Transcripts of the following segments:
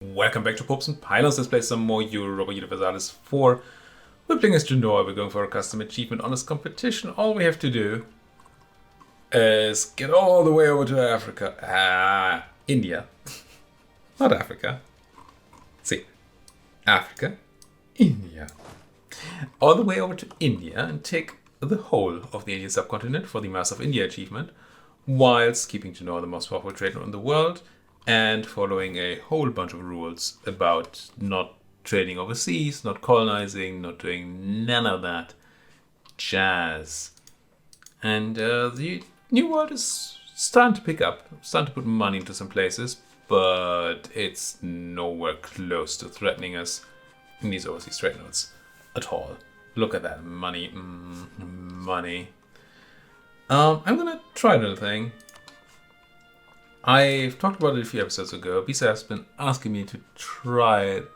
Welcome back to Popes and Pylons. Let's play some more Europa Universalis 4. We're playing as Genoa. We're going for a custom achievement honest competition. All we have to do is get all the way over to Africa. India. Not Africa. See. Africa. India. All the way over to India and take the whole of the Indian subcontinent for the Mass of India achievement, whilst keeping Genoa the most powerful trader in the world, and following a whole bunch of rules about not trading overseas, not colonizing, not doing none of that jazz. And the New World is starting to pick up, starting to put money into some places, but it's nowhere close to threatening us in these overseas trade notes at all. Look at that money, money. I'm gonna try another thing. I've talked about it a few episodes ago. bisaVCI has been asking me to try it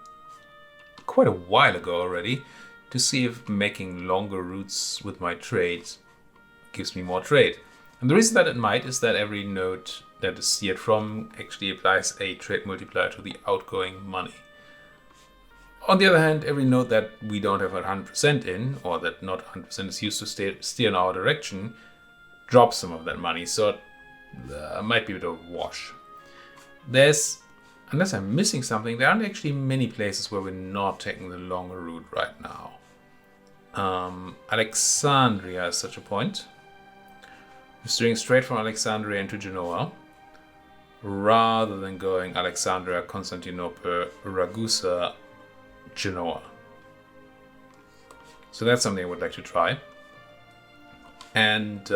quite a while ago already to see if making longer routes with my trade gives me more trade. And the reason that it might is that every node that is steered from actually applies a trade multiplier to the outgoing money. On the other hand, every node that we don't have 100% in, or that not 100% is used to steer in our direction, drops some of that money. So might be a bit of a wash. There's, unless I'm missing something, there aren't actually many places where we're not taking the longer route right now. Alexandria is such a point. We're steering straight from Alexandria into Genoa, rather than going Alexandria, Constantinople, Ragusa, Genoa. So that's something I would like to try. And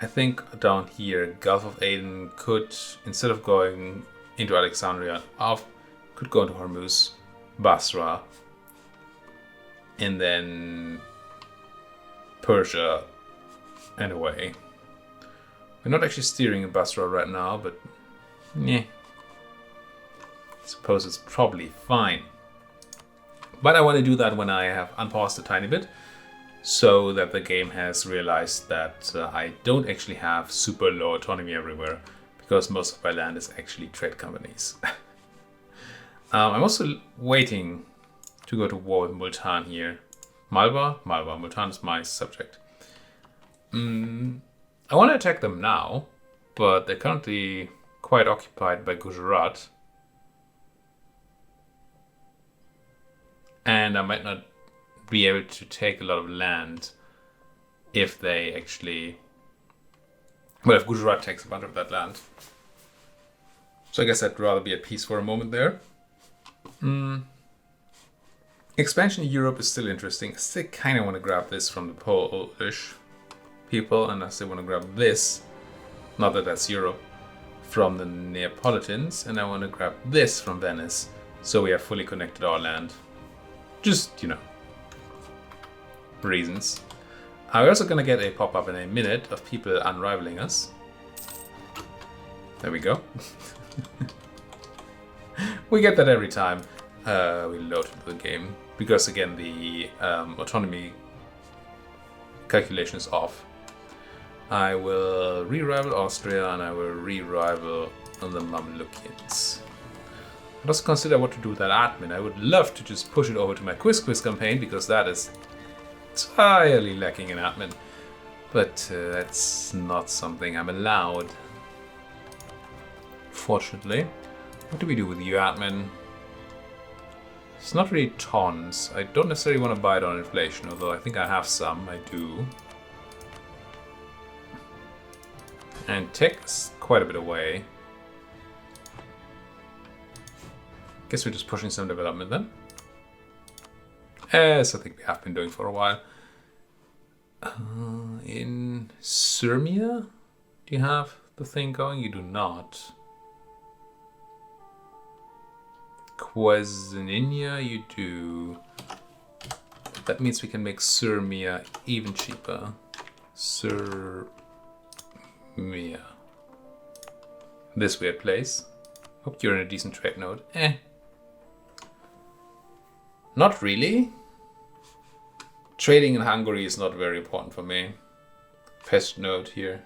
I think down here, Gulf of Aden could, instead of going into Alexandria, could go into Hormuz, Basra, and then Persia, and away. We're not actually steering in Basra right now, but yeah, I suppose it's probably fine. But I want to do that when I have unpaused a tiny bit, so that the game has realized that I don't actually have super low autonomy everywhere, because most of my land is actually trade companies. I'm also waiting to go to war with Multan here. Malwa, Multan is my subject. I want to attack them now, but they're currently quite occupied by Gujarat. And I might not be able to take a lot of land if they actually, well, if Gujarat takes a bunch of that land. So I guess I'd rather be at peace for a moment there. Expansion in Europe is still interesting. I still kind of want to grab this from the Polish people, and I still want to grab this, not that that's Europe, from the Neapolitans, and I want to grab this from Venice, so we have fully connected our land. Just, reasons. We're also going to get a pop-up in a minute of people unrivaling us. There we go. We get that every time we load into the game, because again the autonomy calculation is off. I will re-rival Austria and I will re-rival the Mamlukians. I'd also consider what to do with that admin. I would love to just push it over to my quiz campaign, because that is entirely lacking in admin, but that's not something I'm allowed, fortunately. What do we do with you, admin? It's not really tons. I don't necessarily want to buy it on inflation, although I think I have some. I do. And tech is quite a bit away. Guess we're just pushing some development then. As I think we have been doing for a while. In Sirmia, do you have the thing going? You do not. Quasinia, you do. That means we can make Sirmia even cheaper. Sirmia. This weird place. Hope you're in a decent trade node. Not really. Trading in Hungary is not very important for me. Pest node here.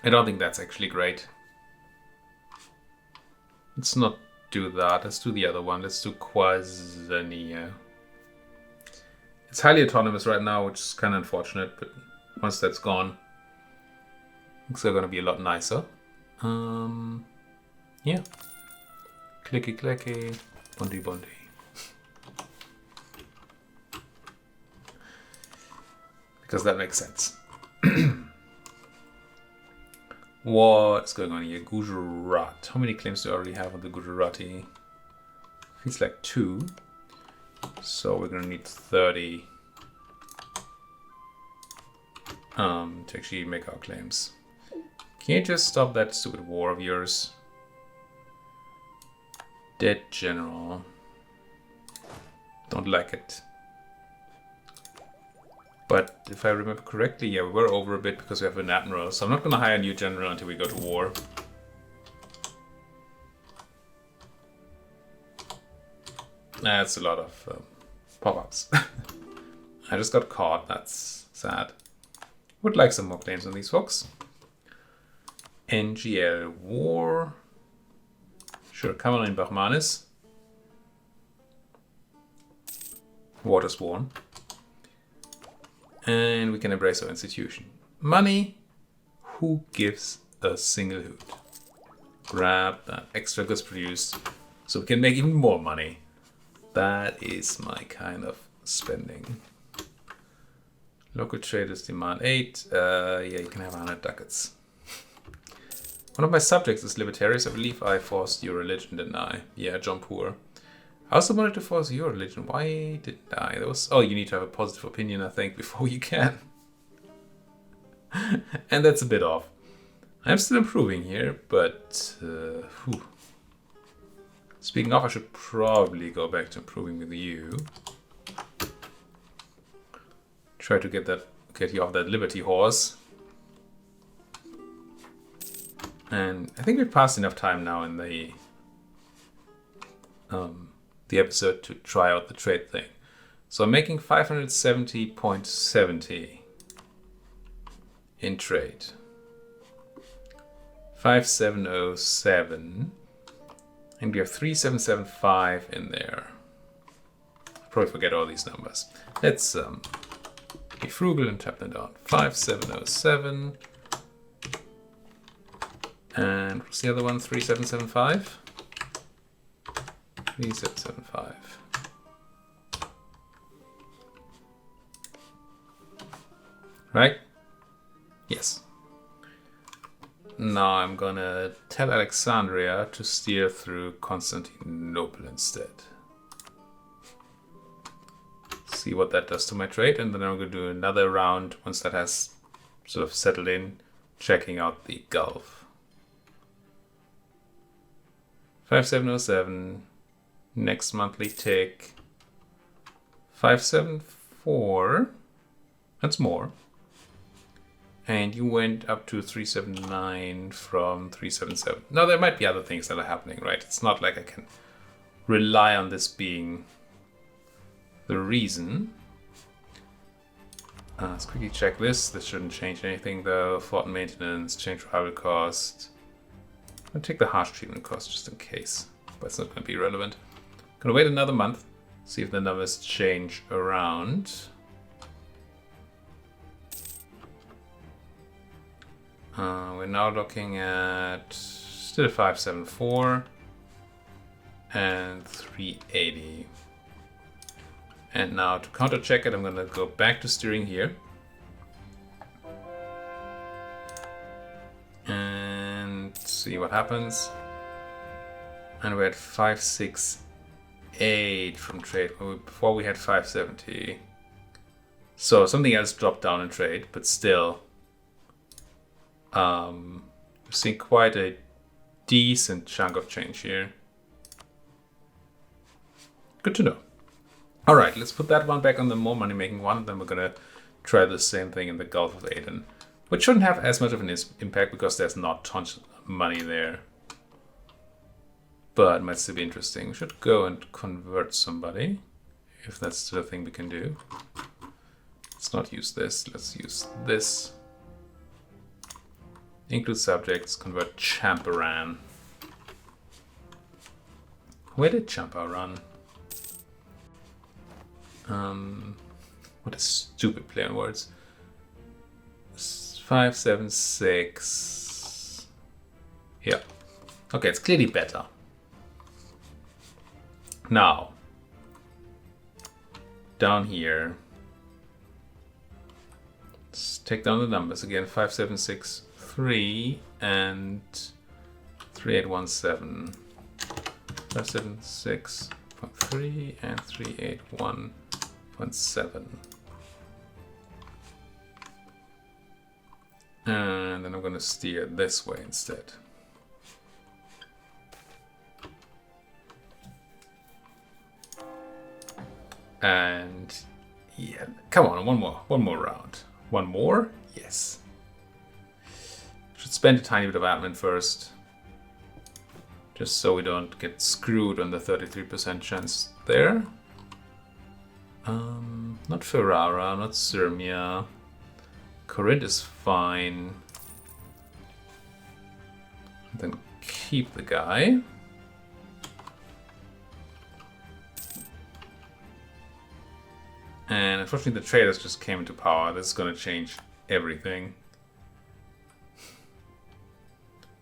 I don't think that's actually great. Let's not do that. Let's do the other one. Let's do Quasania. It's highly autonomous right now, which is kind of unfortunate, but once that's gone, things are going to be a lot nicer. Yeah. Clicky clacky, bundy bundy. Because that makes sense. What's going on here? Gujarat. How many claims do I already have on the Gujarati? Feels like 2. So we're gonna need 30 to actually make our claims. Can you just stop that stupid war of yours? Dead general. Don't like it. But if I remember correctly, yeah, we were over a bit because we have an admiral. So I'm not gonna hire a new general until we go to war. That's a lot of pop-ups. I just got caught. That's sad. Would like some more claims on these folks. NGL War. Sure, Cameron in Bahmanis. Water's Worn. And we can embrace our institution. Money. Who gives a single hoot? Grab that extra goods produced so we can make even more money. That is my kind of spending. Local traders demand 8. Yeah, you can have 100 ducats. One of my subjects is libertarians. I believe I forced your religion, didn't I? Yeah, John Poor. I also wanted to force your religion. Why didn't I? There was... Oh, you need to have a positive opinion, I think, before you can. And that's a bit off. I'm still improving here, but... Speaking of, I should probably go back to improving with you. Try to get you off that liberty horse. And I think we've passed enough time now in the episode to try out the trade thing. So I'm making 570.70 in trade. 5707. And we have 3775 in there. I'll probably forget all these numbers. Let's be frugal and tap them down. 5707. And what's the other one? 3775? 3775. Right? Yes. Now I'm gonna tell Alexandria to steer through Constantinople instead. See what that does to my trade, and then I'm gonna do another round once that has sort of settled in, checking out the Gulf. 5707. Next monthly tick. 574. That's more. And you went up to 379 from 377. Now, there might be other things that are happening, right? It's not like I can rely on this being the reason. Let's quickly check this. This shouldn't change anything, though. Fort maintenance, change rival cost. I'll take the harsh treatment cost just in case, but it's not going to be relevant. Gonna wait another month, see if the numbers change around. We're now looking at still 574 and 380. And now to counter check it, I'm gonna go back to steering here. And see what happens. And we're at 568 from trade. Before we had 570. So something else dropped down in trade, but still. We're seeing quite a decent chunk of change here. Good to know. All right, let's put that one back on the more money-making one. Then we're gonna try the same thing in the Gulf of Aden, which shouldn't have as much of an impact because there's not tons of money there. But it might still be interesting. We should go and convert somebody, if that's still a thing we can do. Let's not use this. Let's use this. Include subjects, convert Champaran. Where did Champa run? What a stupid play on words. 5, 7, 6. Yeah. Okay, it's clearly better. Now, down here, let's take down the numbers again. 5, 7, 6, 3 and 3, 8, 1, 7. 5, 7, 6.3 and 3, 8, 1.7. And then I'm going to steer this way instead. And yeah, come on, one more round. One more? Yes. Should spend a tiny bit of admin first. Just so we don't get screwed on the 33% chance there. Not Ferrara, not Sirmia. Corinth is fine. Then keep the guy. And unfortunately the traders just came into power. This is going to change everything.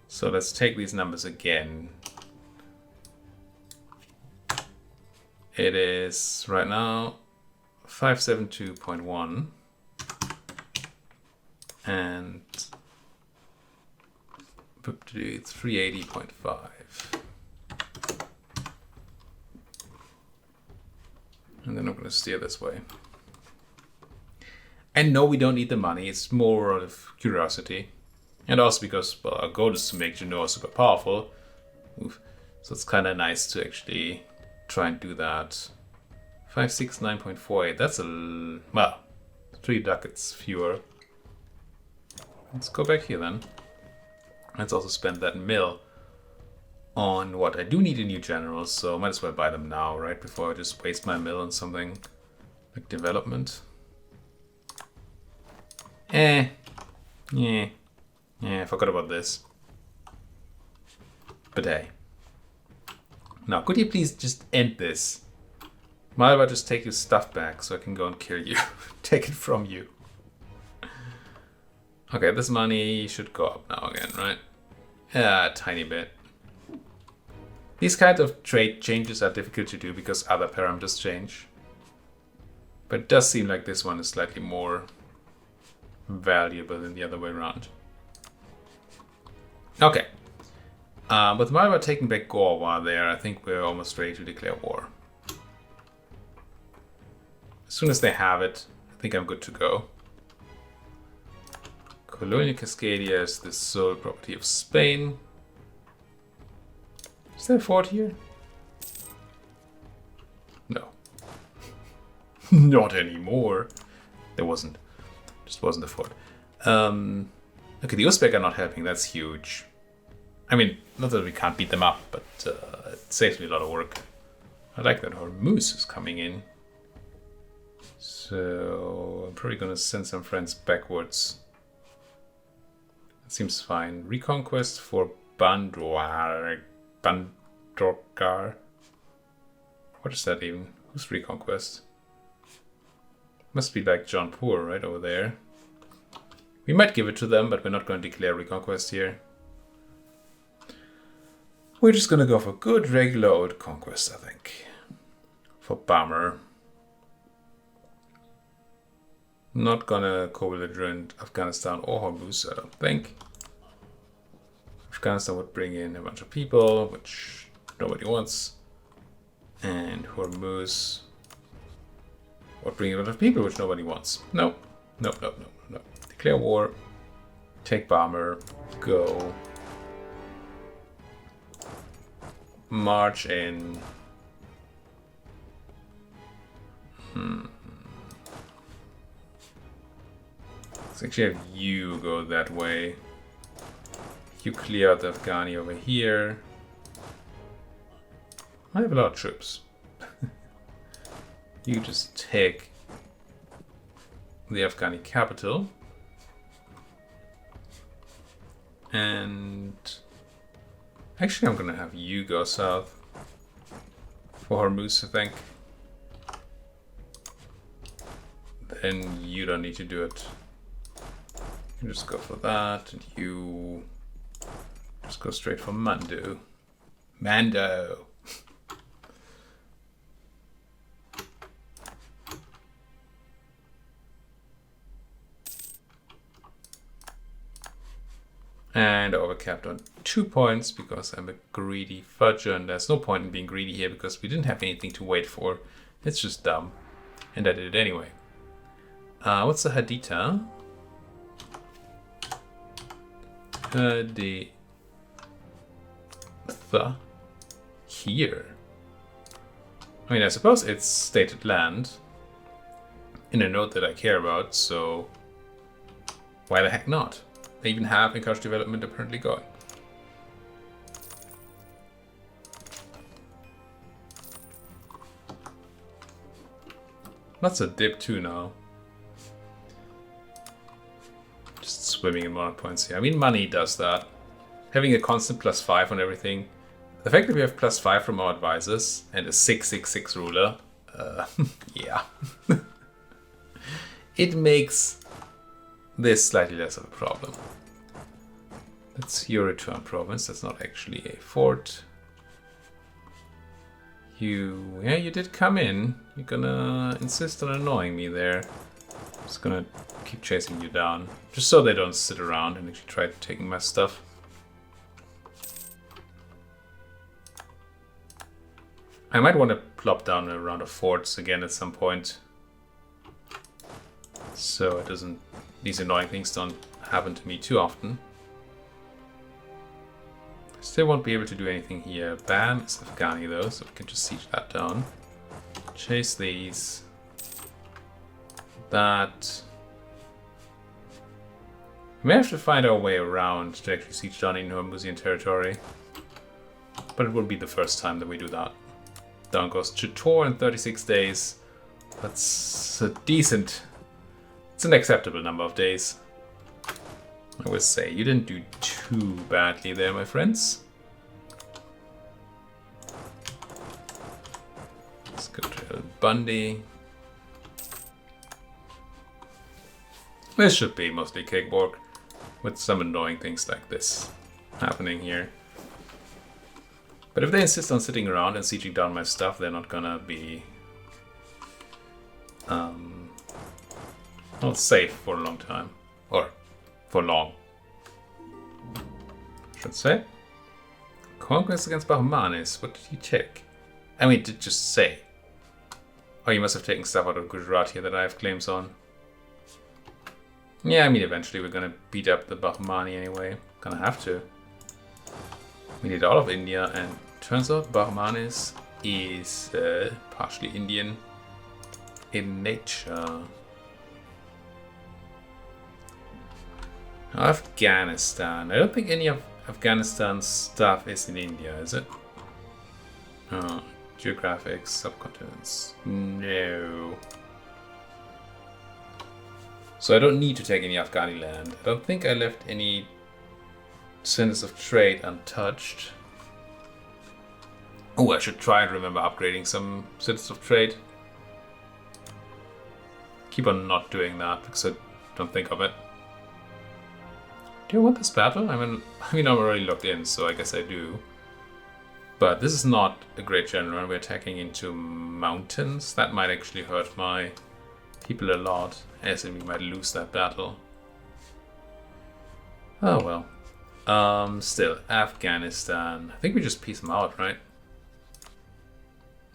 So let's take these numbers again. It is right now 572.1 and 380.5. And then I'm going to steer this way. And no, we don't need the money. It's more out of curiosity. And also because, well, our goal is to make Genoa super powerful. Oof. So it's kind of nice to actually try and do that. 569.48. That's well, 3 ducats fewer. Let's go back here then. Let's also spend that mill on what? I do need a new general, so might as well buy them now, right? Before I just waste my mill on something like development. Yeah, I forgot about this. But hey. Now, could you please just end this? Might I just take your stuff back so I can go and kill you? Take it from you. Okay, this money should go up now again, right? Yeah, a tiny bit. These kinds of trade changes are difficult to do because other parameters change. But it does seem like this one is slightly more valuable than the other way around. Okay. But while we're taking back Gorwa there, I think we're almost ready to declare war. As soon as they have it, I think I'm good to go. Colonial Cascadia is the sole property of Spain. Is there a fort here? No. Not anymore. There wasn't. Just wasn't a fort. Okay, the Uzbek are not helping. That's huge. I mean, not that we can't beat them up, but it saves me a lot of work. I like that Hormuz is coming in. So I'm probably gonna send some friends backwards. That seems fine. Reconquest for Bandrokar. What is that even? Who's Reconquest? Must be like Jaunpur, right over there. We might give it to them, but we're not going to declare Reconquest here. We're just going to go for good regular old conquest, I think. For Bammer. Not gonna co-belligerent Afghanistan or Hormuz, I don't think. Afghanistan would bring in a bunch of people, which nobody wants. And Hormuz would bring in a lot of people, which nobody wants. No. Declare war. Take Bammer. Go. March in. Let's actually have you go that way. You clear out the Afghani over here. I have a lot of troops. You just take the Afghani capital. And actually I'm gonna have you go south. for Hormuz, I think. Then you don't need to do it. You just go for that, and you just go straight for Mando. Mando! And overcapped on 2 points because I'm a greedy fudger, and there's no point in being greedy here because we didn't have anything to wait for. It's just dumb. And I did it anyway. What's the Haditha? Haditha. Here. I mean, I suppose it's stated land in a node that I care about, so why the heck not? They even have encouraged development apparently going. That's a dip too now. Just swimming in monarch points here. I mean, money does that. Having a constant +5 on everything. The fact that we have +5 from our advisors and a 666 ruler, yeah. It makes this slightly less of a problem. That's your return province. That's not actually a fort. Yeah, you did come in. You're gonna insist on annoying me there. I'm just gonna keep chasing you down. Just so they don't sit around and actually try taking my stuff. I might want to plop down a round of forts again at some point. So it doesn't... these annoying things don't happen to me too often. Still won't be able to do anything here. Bam, it's Afghani though, so we can just siege that down. Chase these. That. We may have to find our way around to actually siege down in Hormuzian territory. But it will be the first time that we do that. Down goes Chittor in 36 days. That's a decent... it's an acceptable number of days. I would say you didn't do too badly there, my friends. Let's go to Bundy. This should be mostly cakewalk, with some annoying things like this happening here. But if they insist on sitting around and sieging down my stuff, they're not gonna be not safe for a long time. Or for long. Should say. Conquest against Bahmanis. What did you take? I mean, did just say. Oh, you must have taken stuff out of Gujarat here that I have claims on. Yeah, I mean, eventually we're gonna beat up the Bahmani anyway. Gonna have to. We need all of India, and turns out Bahmanis is partially Indian in nature. Afghanistan. I don't think any of Afghanistan's stuff is in India, is it? Oh, geographics, subcontinents. No. So I don't need to take any Afghani land. I don't think I left any centers of trade untouched. Oh, I should try and remember upgrading some centers of trade. Keep on not doing that because I don't think of it. Do you want this battle? I mean, I'm already locked in, so I guess I do. But this is not a great general, and we're attacking into mountains. That might actually hurt my people a lot, as in we might lose that battle. Oh well. Still, Afghanistan. I think we just peace them out, right?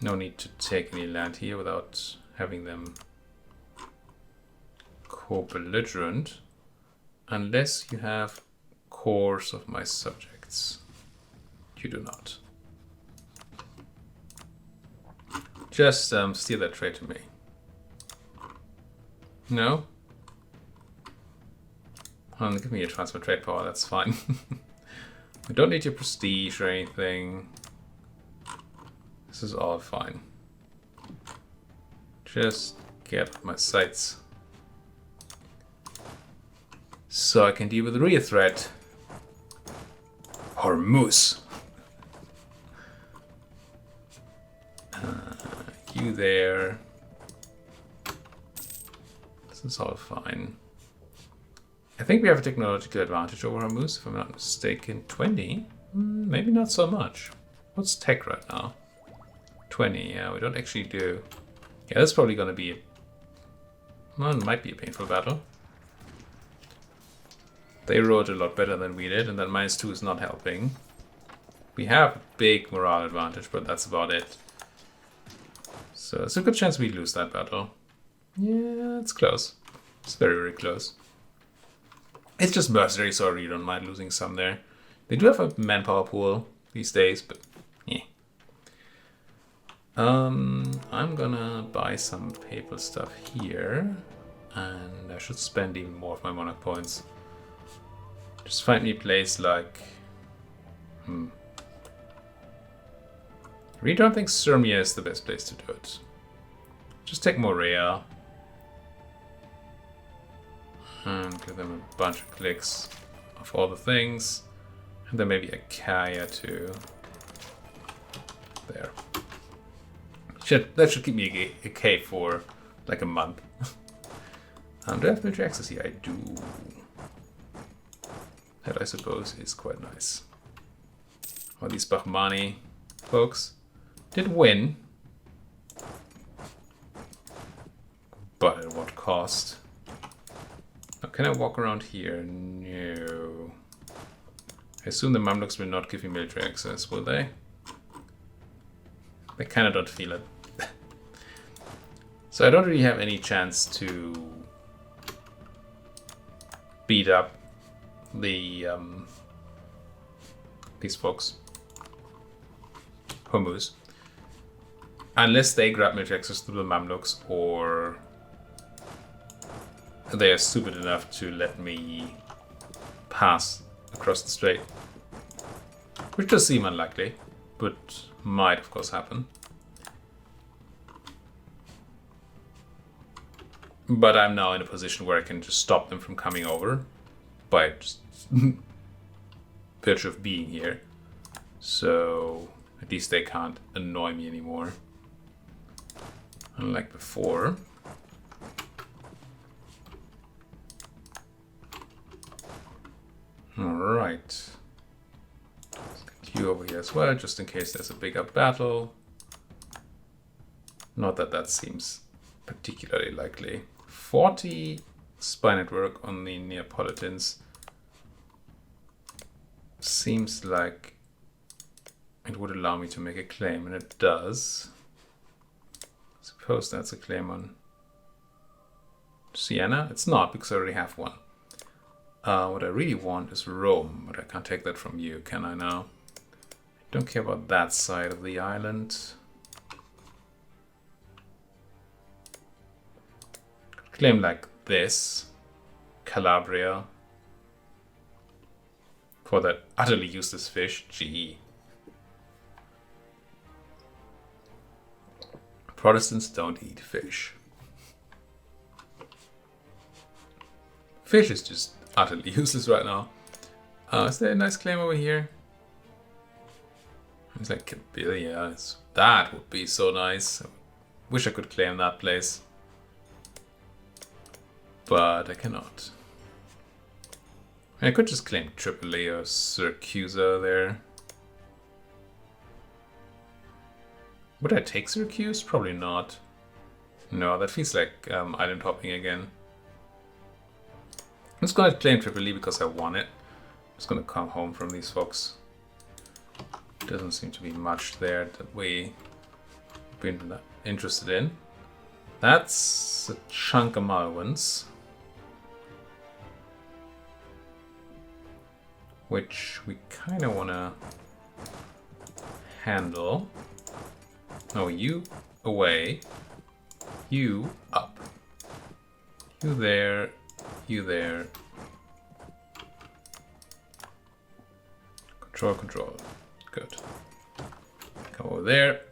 No need to take any land here without having them co-belligerent. Unless you have cores of my subjects. You do not. Just steal that trade to me. No? Give me a transfer trade power, that's fine. I don't need your prestige or anything. This is all fine. Just get my sights. So I can deal with the real threat. Hormuz. You there. This is all fine. I think we have a technological advantage over Hormuz, if I'm not mistaken. 20? Maybe not so much. What's tech right now? 20, yeah, we don't actually do. Yeah, that's probably going to be well, it might be a painful battle. They rode a lot better than we did, and that -2 is not helping. We have a big morale advantage, but that's about it. So it's a good chance we lose that battle. Yeah, it's close. It's very, very close. It's just mercenary, so I really don't mind losing some there. They do have a manpower pool these days, but yeah. I'm gonna buy some papal stuff here, and I should spend even more of my monarch points. Just find me a place like... I really don't think Sirmia is the best place to do it. Just take Morea. And give them a bunch of clicks of all the things. And then maybe Achaia too. There. That should keep me a K for like a month. Do I have military access here? I do. That I suppose is quite nice. Well, these Bahmani folks did win. But at what cost? Now, can I walk around here? No. I assume the Mamluks will not give me military access, will they? They kind of don't feel it. So I don't really have any chance to beat up the these folks. Hormuz. Unless they grab military access to the Mamluks, or they are stupid enough to let me pass across the strait. Which does seem unlikely, but might of course happen. But I'm now in a position where I can just stop them from coming over by just virtue of being here. So at least they can't annoy me anymore. Unlike before. Alright. Q over here as well, just in case there's a bigger battle. Not that that seems particularly likely. 40 spy network on the Neapolitans. Seems like it would allow me to make a claim, and it does. Suppose that's a claim on Siena? It's not, because I already have one. What I really want is Rome, but I can't take that from you, can I now? I don't care about that side of the island. Claim like this. Calabria. For that utterly useless fish. Gee. Protestants don't eat fish. Fish is just utterly useless right now. Is there a nice claim over here? It's like Cabilia. That would be so nice. I wish I could claim that place. But I cannot. I could just claim Tripoli or Syracusa there. Would I take Syracuse? Probably not. No, that feels like island hopping again. I'm just gonna claim Tripoli because I want it. I'm just gonna come home from these folks. Doesn't seem to be much there that we've been interested in. That's a chunk of Malwans. Which we kind of want to handle. No, you away. You up. You there. You there. Control, control. Good. Come over there.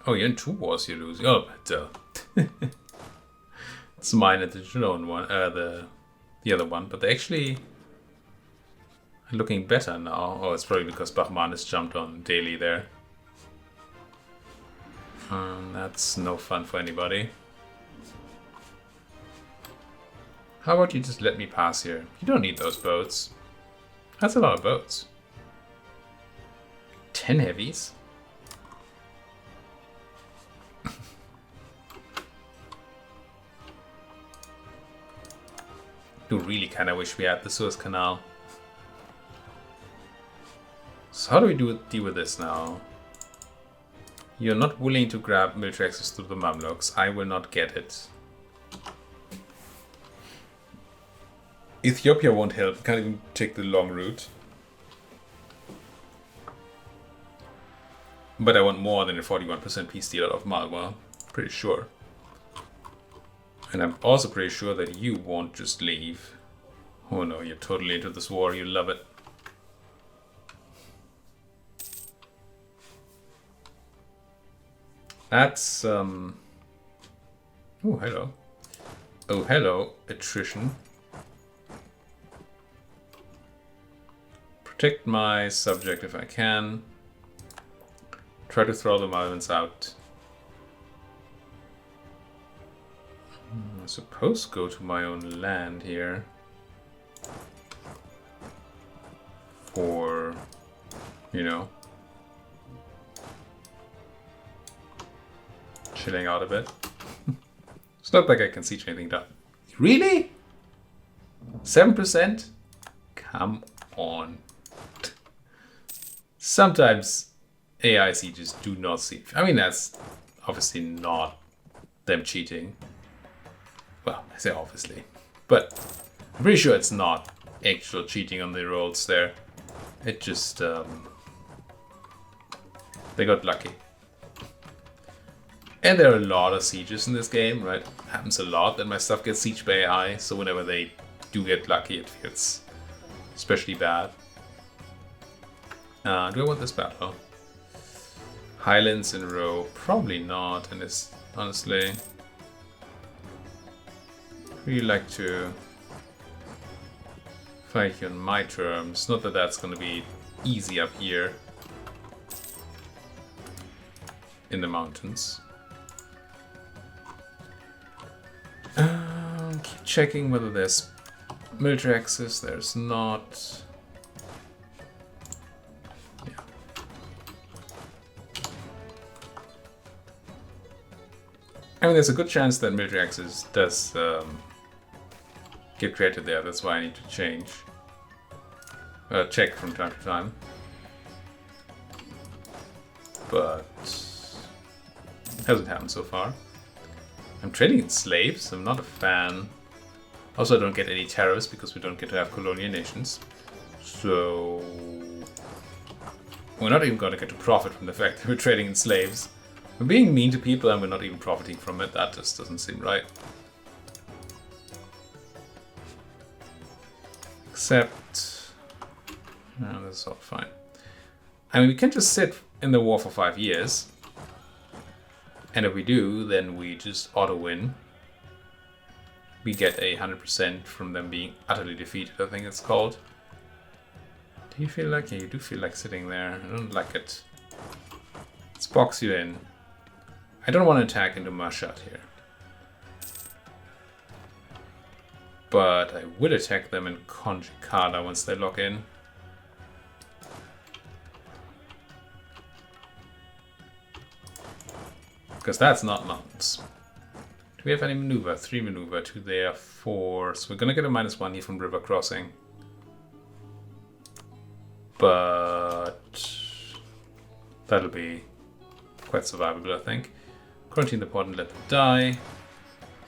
Oh, you're in 2 wars, you're losing. Oh, duh. It's mine and the Genoan one, the other one, but they actually looking better now. Oh, it's probably because Bachmann has jumped on daily there. That's no fun for anybody. How about you just let me pass here? You don't need those boats. That's a lot of boats. 10 heavies? Do really kind of wish we had the Suez Canal. So how do we deal with this now? You're not willing to grab military access to the Mamluks. I will not get it. Ethiopia won't help. Can't even take the long route. But I want more than a 41% peace deal out of Malwa. Pretty sure. And I'm also pretty sure that you won't just leave. Oh no, you're totally into this war. You love it. That's, Oh, hello. Oh, hello, attrition. Protect my subject if I can. Try to throw the Malvans out. I suppose go to my own land here. For, you know, chilling out a bit. It's not like I can siege anything down. Really? 7%? Come on. Sometimes AI sieges do not siege. I mean, that's obviously not them cheating. Well, I say obviously. But I'm pretty sure it's not actual cheating on the rolls there. It just, they got lucky. And there are a lot of sieges in this game, right? It happens a lot that my stuff gets sieged by AI, so whenever they do get lucky, it feels especially bad. Do I want this battle? Highlands in a row? Probably not, and it's honestly... really like to fight you on my terms. Not that that's going to be easy up here in the mountains. Keep checking whether there's military access. There's not. Yeah. I mean, there's a good chance that military access does get created there. That's why I need to change. Check from time to time. But hasn't happened so far. I'm trading in slaves. I'm not a fan. Also, I don't get any tariffs because we don't get to have colonial nations. So we're not even going to get to profit from the fact that we're trading in slaves. We're being mean to people and we're not even profiting from it. That just doesn't seem right. Except... no, that's all fine. I mean, we can just sit in the war for 5 years. And if we do, then we just auto-win. We get 100% from them being utterly defeated, I think it's called. Do you feel like... yeah, you do feel like sitting there. I don't like it. Let's box you in. I don't want to attack into Mashhad here. But I will attack them in Konjikala once they lock in. Because that's not mountains. Do we have any maneuver? 3 maneuver, 2 there, 4. So we're gonna get a -1 here from river crossing. But that'll be quite survivable, I think. Quarantine the port and let them die.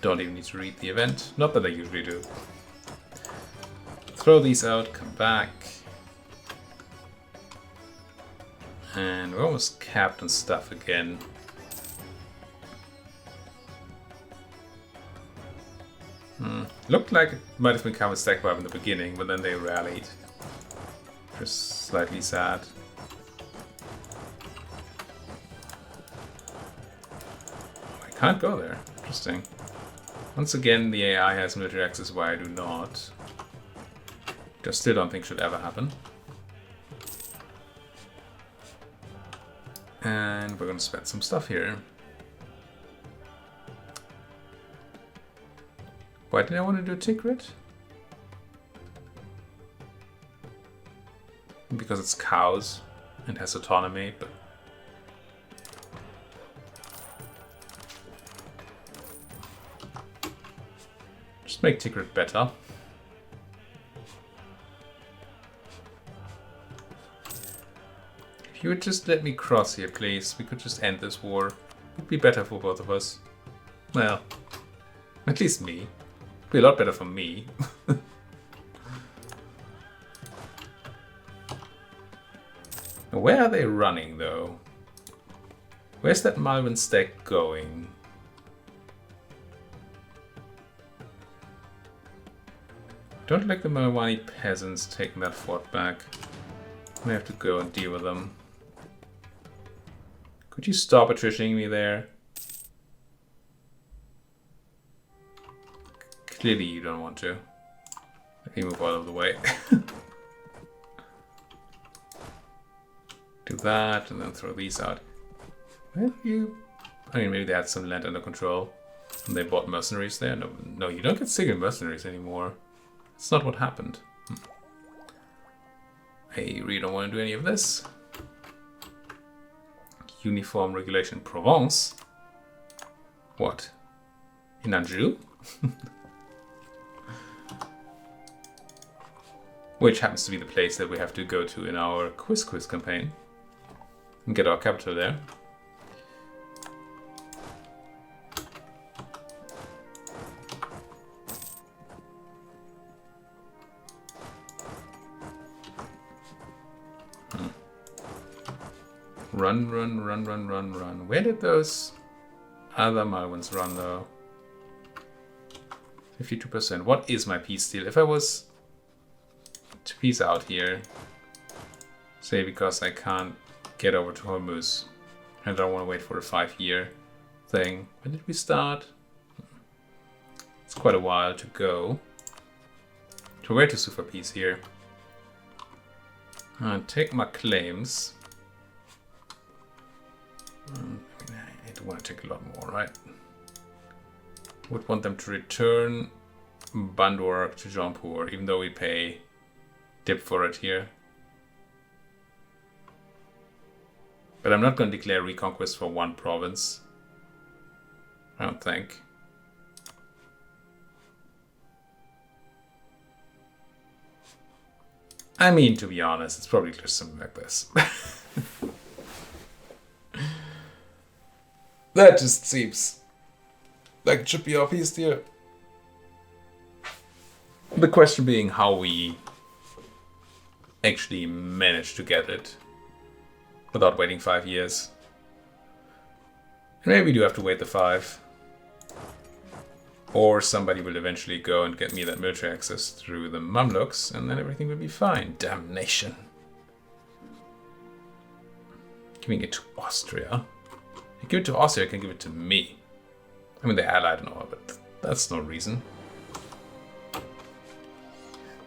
Don't even need to read the event. Not that I usually do. Throw these out, come back. And we're almost capped on stuff again. Looked like it might have been covered stack vibe in the beginning, but then they rallied. Just slightly sad. Oh, I can't go there. Interesting. Once again, the AI has military access where I do not. Which I still don't think should ever happen. And we're going to spend some stuff here. Why did I want to do a tick grid? Because it's cows and has autonomy, but just make tick grid better. If you would just let me cross here, please, we could just end this war. It'd be better for both of us. Well, at least me. It'd be a lot better for me. Where are they running, though? Where's that Malvin stack going? Don't like the Malwani peasants taking that fort back. I have to go and deal with them. Could you stop attritioning me there? Clearly you don't want to. Let me move out of the way. Do that and then throw these out. Where do you... I mean, maybe they had some land under control and they bought mercenaries there. No, you don't get single mercenaries anymore. That's not what happened. I really don't want to do any of this. Uniform regulation Provence. What? In Anjou? Which happens to be the place that we have to go to in our quiz campaign. And get our capital there. Run, run, run, run, run, run. Where did those other Malwans run, though? 52%. What is my peace deal? If I was to peace out here, say because I can't get over to Hormuz, and I don't want to wait for a 5-year thing. When did we start? It's quite a while to go. So where to sue for peace here? Take my claims. I do want to take a lot more, right? Would want them to return Bandor to Jaunpur, even though we pay dip for it here. But I'm not going to declare reconquest for one province. I don't think. I mean, to be honest, it's probably just something like this. That just seems like it should be our peace deal. The question being how we actually manage to get it without waiting 5 years. And maybe we do have to wait the 5. Or somebody will eventually go and get me that military access through the Mamluks, and then everything will be fine. Damnation. Giving it to Austria. If you give it to Austria, I can give it to me. I mean, they're allied and all, but that's no reason.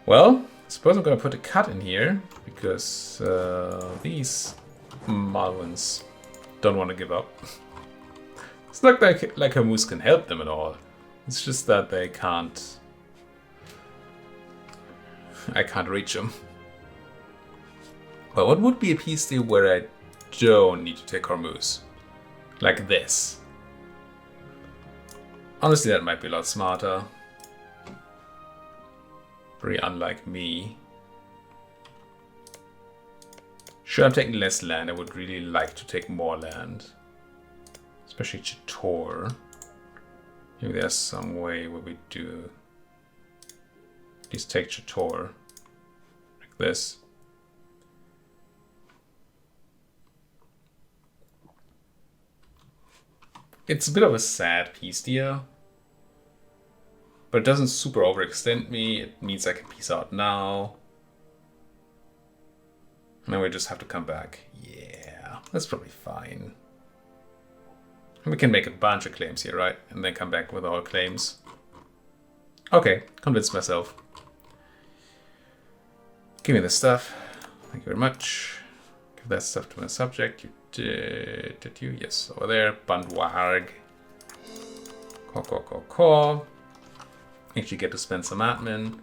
Well, I suppose I'm going to put a cut in here, because these Malwans don't want to give up. It's not like Hormuz can help them at all. It's just that they can't... I can't reach them. But what would be a peace deal where I don't need to take Hormuz? Like this. Honestly, that might be a lot smarter. Very unlike me. Sure, I'm taking less land. I would really like to take more land. Especially Chittor. Maybe there's some way where we do... At least take Chittor. Like this. It's a bit of a sad peace deal. But it doesn't super overextend me. It means I can peace out now. And then we just have to come back. Yeah, that's probably fine. We can make a bunch of claims here, right? And then come back with all claims. Okay, convinced myself. Give me this stuff. Thank you very much. Give that stuff to my subject. You Did you? Yes, over there. Bandwarg. Core. Actually get to spend some admin.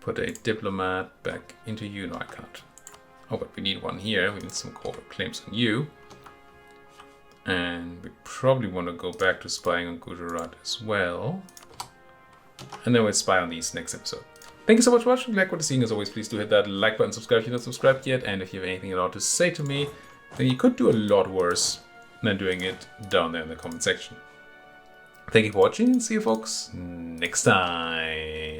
Put a diplomat back into you. No, I can't. Oh, but we need one here. We need some corporate claims on you. And we probably want to go back to spying on Gujarat as well. And then we'll spy on these next episode. Thank you so much for watching. Like what you're seeing. As always, please do hit that like button, subscribe if you're not subscribed yet. And if you have anything at all to say to me, then you could do a lot worse than doing it down there in the comment section. Thank you for watching and see you folks next time.